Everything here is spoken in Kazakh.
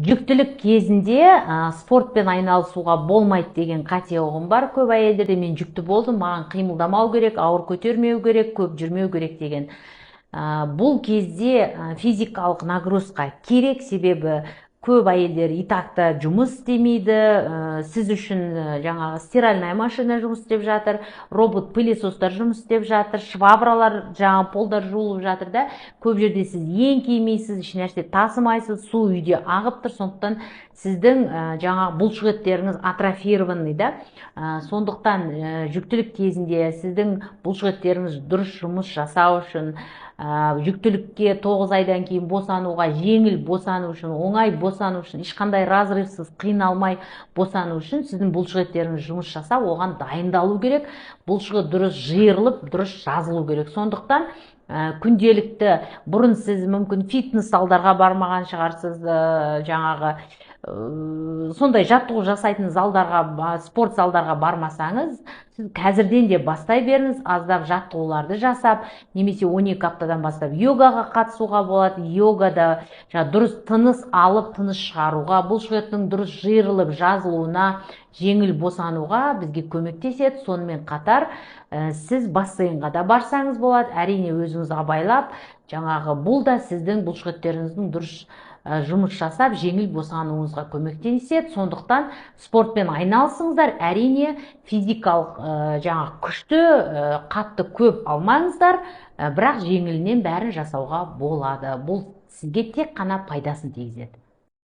жүктілік кезінде спортпен айналысуға болмайды деген қате ұғым бар көп әйелдерде. Мен жүкті болдым, маған қимылдамау керек, ауыр көтермеу керек, көп жүрмеу керек деген. Бұл кезде физикалық нагрузка керек, себебі көп әйелдер итакта жұмыс істемейді, сіз үшін жаңағы стиральная машина жұмыс істеп жатыр, робот пылесостар жұмыс істеп жатыр, швабралар жаңағы полдар жуылып жатыр да, көп жерде сіз еңкеймейсіз, еш нәрсе тасымайсыз, су үйде ағып тұр, сондықтан сіздің жаңағы бұлшықеттеріңіз атрофированный да. Сондықтан жүктілік кезінде сіздің бұлшықеттеріңіз дұрыс жұмыс жасау үшін, жүктілікке 9 айдан кейін босануға, жеңіл босану үшін, оңай босану үшін, ешқандай разрывсыз қиналмай босану үшін сіздің бұлшықеттеріңіз жұмыс жасап, оған дайындалу керек. Бұлшығы дұрыс жиырылып, дұрыс жазылу керек. Сондықтан күнделікті, бұрын сіз мүмкін фитнес залдарға бармаған шығарсыз, жаңағы сондай жаттығу жасайтын залдарға, спорт залдарға бармасаңыз, сіз қазірден де бастай беріңіз, аздап жаттығуларды жасап, немесе 12 аптадан бастап йогаға қатысуға болады. Йогада дұрыс тыныс алып, тыныс шығаруға, бұлшықеттің дұрыс жиырылып, жазылуына, жеңіл босануға бізге көмектеседі. Сонымен қатар сіз бассейнға да барсаңыз болады, әрине өзіңіз абайлап, жаңағы бұл да сіздің бұлшықеттеріңіздің дұрыс жұмыс жасап, жеңіл босануыңызға көмектеседі. Сондықтан спортпен айналысыңыздар, әрине физикалық жаңағы күшті, қатты көп алмаңыздар, бірақ жеңілінен бәрін жасауға болады. Бұл сізге тек қана пайдасын тигізеді.